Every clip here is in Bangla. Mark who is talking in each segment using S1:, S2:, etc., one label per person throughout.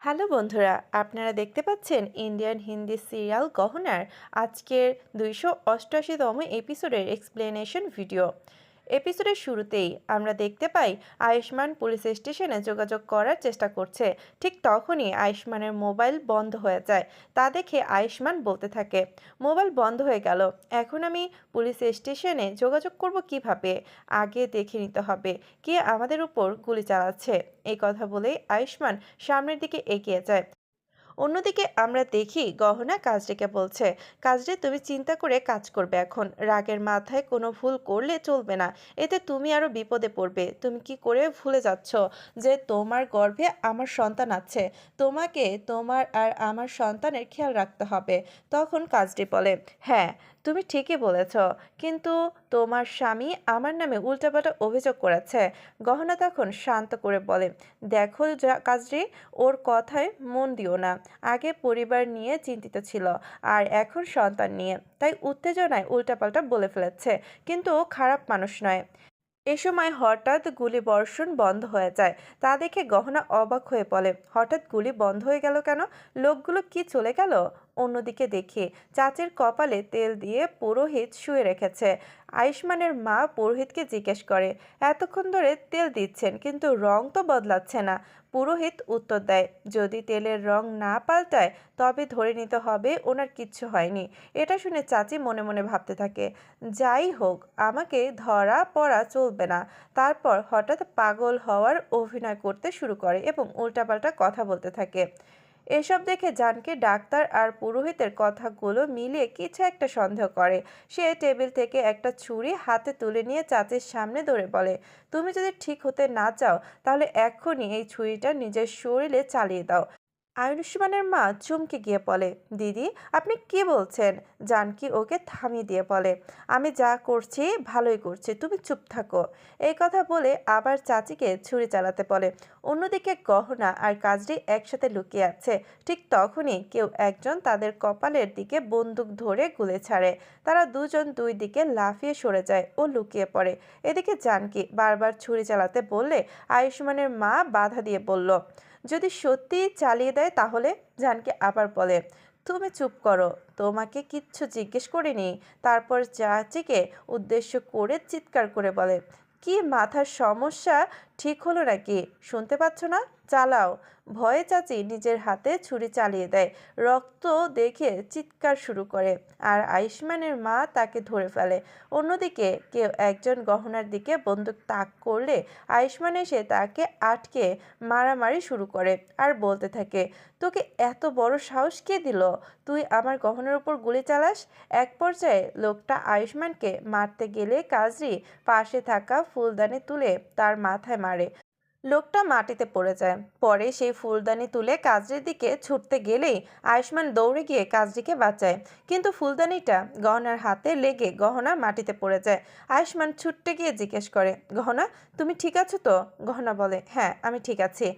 S1: হ্যালো বন্ধুরা, আপনারা দেখতে পাচ্ছেন ইন্ডিয়ান হিন্দি সিরিয়াল গহনার আজকের 288তম এপিসোডের এক্সপ্লেনেশন ভিডিও। এপিসোডের শুরুতেই আমরা দেখতে পাই আয়ুষ্মান পুলিশ স্টেশনে যোগাযোগ করার চেষ্টা করছে। ঠিক তখনই আয়ুষ্মানের মোবাইল বন্ধ হয়ে যায়। তা দেখে আয়ুষ্মান বলতে থাকে, মোবাইল বন্ধ হয়ে গেল, এখন আমি পুলিশ স্টেশনে যোগাযোগ করব কিভাবে? আগে দেখে নিতে হবে কে আমাদের উপর গুলি চালাচ্ছে। এই কথা বলেই আয়ুষ্মান সামনের দিকে এগিয়ে যায়। অন্যদিকে আমরা দেখি গহনা কাজরিকে বলছে, কাজরি তুমি চিন্তা করে কাজ করবে, এখন রাগের মাথায় কোনো ভুল করলে চলবে না, এতে তুমি আরো বিপদে পড়বে। তুমি কি করে ভুলে যাচ্ছ যে তোমার গর্ভে আমার সন্তান আছে? তোমাকে তোমার আর আমার সন্তানের খেয়াল রাখতে হবে। তখন কাজরি বলে, হ্যাঁ তুমি ঠিকই বলেছ, কিন্তু তোমার স্বামী আমার নামে উল্টাপাল্টা অভিযোগ করেছে। গহনা তখন শান্ত করে বলে, দেখো কাজরি, ওর কথায় মন দিও না। আগে পরিবার নিয়ে চিন্তিত ছিল, আর এখন সন্তান নিয়ে, তাই উত্তেজনায় উল্টাপাল্টা বলে ফেলেছে, কিন্তু ও খারাপ মানুষ নয়। এ সময় হঠাৎ গুলি বর্ষণ বন্ধ হয়ে যায়। তা দেখে গহনা অবাক হয়ে বলে, হঠাৎ গুলি বন্ধ হয়ে গেল কেন? লোকগুলো কি চলে গেল? অন্যদিকে দেখি চাচির কপালে তেল দিয়ে পুরোহিত শুয়ে রেখেছে। আয়ুষ্মানের মা পুরোহিতকে জিজ্ঞেস করে, এতক্ষণ ধরে তেল দিচ্ছেন কিন্তু রং তো বদলাচ্ছে না। পুরোহিত উত্তর দেয়, যদি তেলের রং না পাল্টায় তবে ধরে নিতে হবে ওনার কিচ্ছু হয়নি। এটা শুনে চাচি মনে মনে ভাবতে থাকে, যাই হোক আমাকে ধরা পড়া চলবে না। তারপর হঠাৎ পাগল হওয়ার অভিনয় করতে শুরু করে এবং উল্টাপাল্টা কথা বলতে থাকে। এসব দেখে জানকি ডাক্তার আর পুরোহিতের কথাগুলো মিলিয়ে কিছু একটা সন্দেহ করে। সে টেবিল থেকে একটা ছুরি হাতে তুলে নিয়ে চাচির সামনে ধরে বলে, তুমি যদি ঠিক হতে না চাও তাহলে এক্ষুনি এই ছুরিটা নিজের শরীরে চালিয়ে দাও। আয়ুষ্মানের মা চমকে গিয়ে বলে, দিদি আপনি কি বলছেন? জানকি ওকে থামিয়ে দিয়ে বলে, আমি যা করছি ভালোই করছি, তুমি চুপ থাকো। এই কথা বলে আবার চাচিকে ছুরি চালাতে বলে। অন্যদিকে গহনা আর কাজরি একসাথে লুকিয়ে আছে। ঠিক তখনই কেউ একজন তাদের কপালের দিকে বন্দুক ধরে গুলি ছাড়ে। তারা দুজন দুই দিকে লাফিয়ে সরে যায় ও লুকিয়ে পড়ে। এদিকে জানকি বারবার ছুরি চালাতে বললে আয়ুষ্মানের মা বাধা দিয়ে বলল, যদি সত্যি চালিয়ে দেয় তাহলে? জানকি আবার বলে, তুমি চুপ করো, তোমাকে কিচ্ছু জিজ্ঞেস করিনি। তারপর চাচিকে উদ্দেশ্য করে চিৎকার করে বলে, কি মাথার সমস্যা ঠিক হলো নাকি? শুনতে পাচ্ছ না? চালাও। ভয়ে চাচি নিজের হাতে ছুরি চালিয়ে দেয়। রক্ত দেখে চিৎকার শুরু করে আর আয়ুষ্মানের মা তাকে ধরে ফেলে। অন্যদিকে কেউ একজন গহনার দিকে বন্দুক তাক করলে আয়ুষ্মান এসে তাকে আটকে মারামারি শুরু করে আর বলতে থাকে, তোকে এত বড় সাহস কে দিল? তুই আমার গহনার উপর গুলি চালাস? এক পর্যায়ে লোকটা আয়ুষ্মানকে মারতে গেলে কাজরি পাশে থাকা ফুলদানি তুলে তার মাথায় মারে। লোকটা মাটিতে পড়ে যায়। পরে সেই ফুলদানি তুলে কাজরির দিকে ছুটতে গেলেই আয়ুষ্মান দৌড়ে গিয়ে কাজরিকে বাঁচায়, কিন্তু ফুলদানিটা গহনার হাতে লেগে গহনা মাটিতে পড়ে যায়। আয়ুষ্মান ছুটতে গিয়ে জিজ্ঞেস করে, গহনা তুমি ঠিক আছো তো? গহনা বলে, হ্যাঁ আমি ঠিক আছি।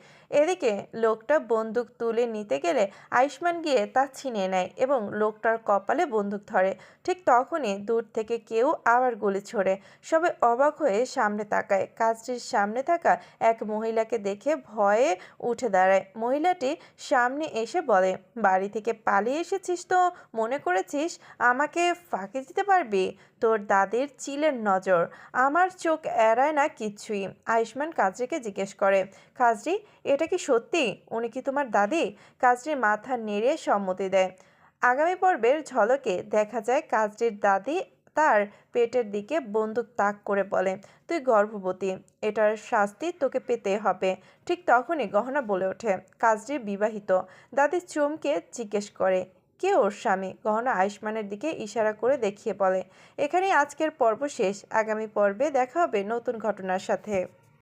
S1: এদিকে লোকটা বন্দুক তুলে নিতে গেলে আয়ুষ্মান গিয়ে তা ছিনিয়ে নেয় এবং লোকটার কপালে বন্দুক ধরে। ঠিক তখনই দূর থেকে কেউ আবার গুলি ছোড়ে। সবাই অবাক হয়ে সামনে তাকায়। কাজটির সামনে থাকা এক মহিলাকে দেখে ভয়ে উঠে দাঁড়ায়। মহিলাটি সামনে এসে বলে, বাড়ি থেকে পালিয়ে এসেছিস তো মনে করেছিস আমাকে ফাঁকি দিতে পারবি? তোর দাদির চিলের নজর, আমার চোখ এড়ায় না কিছুই। আয়ুষ্মান কাজরিকে জিজ্ঞেস করে, কাজরি এটা কি সত্যি? উনি কি তোমার দাদি? কাজরি মাথা নেড়ে সম্মতি দেয়। আগামী পর্বের ঝলকে দেখা যায় কাজরির দাদি তার পেটের দিকে বন্দুক তাক করে বলে, তুই গর্ভবতী, এটার শাস্তি তোকে পেতে হবে। ঠিক তখনই গহনা বলে ওঠে, কাজরি বিবাহিত। দাদি চমকে জিজ্ঞেস করে, কে ওর স্বামী? গহনা আয়ুষ্মানের দিকে ইশারা করে দেখিয়ে বলে, এখানেই আজকের পর্ব শেষ। আগামী পর্বে দেখা হবে নতুন ঘটনার সাথে।